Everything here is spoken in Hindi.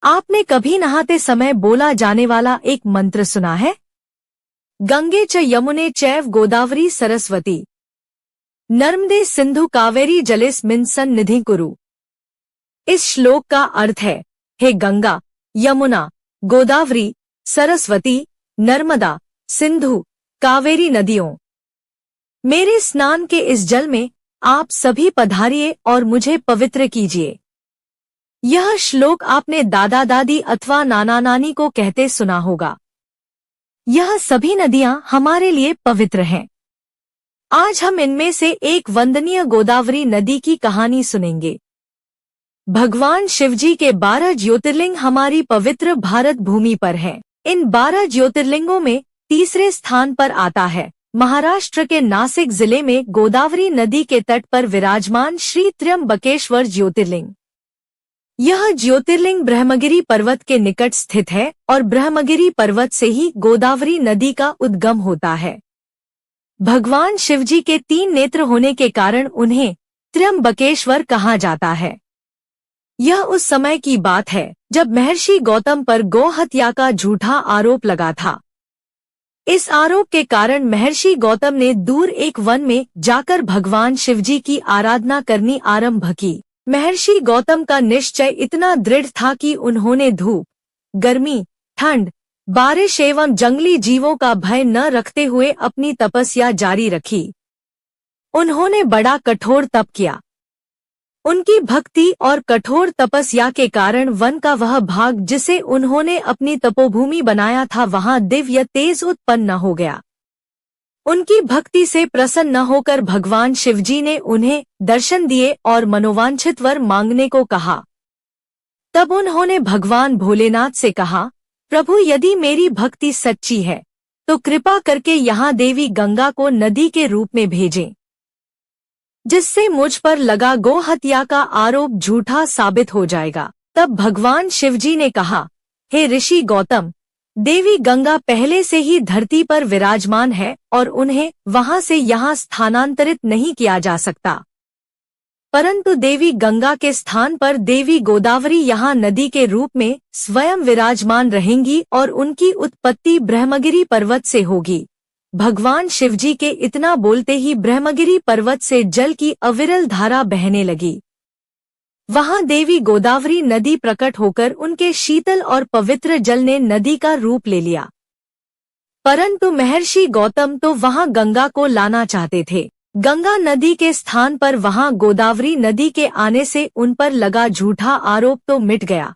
आपने कभी नहाते समय बोला जाने वाला एक मंत्र सुना है? गंगे च यमुने चैव गोदावरी सरस्वती नर्मदे सिंधु कावेरी जलेस्मिन् सन्निधिं कुरु। इस श्लोक का अर्थ है, हे गंगा, यमुना, गोदावरी, सरस्वती, नर्मदा, सिंधु, कावेरी नदियों, मेरे स्नान के इस जल में आप सभी पधारिए और मुझे पवित्र कीजिए। यह श्लोक आपने दादा दादी अथवा नाना नानी को कहते सुना होगा। यह सभी नदियां हमारे लिए पवित्र हैं। आज हम इनमें से एक वंदनीय गोदावरी नदी की कहानी सुनेंगे। भगवान शिवजी के 12 ज्योतिर्लिंग हमारी पवित्र भारत भूमि पर हैं। इन 12 ज्योतिर्लिंगों में तीसरे स्थान पर आता है महाराष्ट्र के नासिक जिले में गोदावरी नदी के तट पर विराजमान श्री त्र्यंबकेश्वर ज्योतिर्लिंग। यह ज्योतिर्लिंग ब्रह्मगिरी पर्वत के निकट स्थित है और ब्रह्मगिरी पर्वत से ही गोदावरी नदी का उद्गम होता है। भगवान शिवजी के 3 नेत्र होने के कारण उन्हें त्र्यंबकेश्वर कहा जाता है। यह उस समय की बात है जब महर्षि गौतम पर गौ हत्या का झूठा आरोप लगा था। इस आरोप के कारण महर्षि गौतम ने दूर एक वन में जाकर भगवान शिवजी की आराधना करनी आरंभ की। महर्षि गौतम का निश्चय इतना दृढ़ था कि उन्होंने धूप, गर्मी, ठंड, बारिश एवं जंगली जीवों का भय न रखते हुए अपनी तपस्या जारी रखी। उन्होंने बड़ा कठोर तप किया। उनकी भक्ति और कठोर तपस्या के कारण वन का वह भाग जिसे उन्होंने अपनी तपोभूमि बनाया था वहां दिव्य तेज उत्पन्न हो गया। उनकी भक्ति से प्रसन्न होकर भगवान शिवजी ने उन्हें दर्शन दिए और मनोवांछित वर मांगने को कहा। तब उन्होंने भगवान भोलेनाथ से कहा, प्रभु, यदि मेरी भक्ति सच्ची है तो कृपा करके यहाँ देवी गंगा को नदी के रूप में भेजें, जिससे मुझ पर लगा गौ हत्या का आरोप झूठा साबित हो जाएगा। तब भगवान शिवजी ने कहा, हे ऋषि गौतम, देवी गंगा पहले से ही धरती पर विराजमान है और उन्हें वहां से यहाँ स्थानांतरित नहीं किया जा सकता, परंतु देवी गंगा के स्थान पर देवी गोदावरी यहाँ नदी के रूप में स्वयं विराजमान रहेंगी और उनकी उत्पत्ति ब्रह्मगिरी पर्वत से होगी। भगवान शिवजी के इतना बोलते ही ब्रह्मगिरी पर्वत से जल की अविरल धारा बहने लगी। वहां देवी गोदावरी नदी प्रकट होकर उनके शीतल और पवित्र जल ने नदी का रूप ले लिया। परंतु महर्षि गौतम तो वहां गंगा को लाना चाहते थे। गंगा नदी के स्थान पर वहां गोदावरी नदी के आने से उन पर लगा झूठा आरोप तो मिट गया।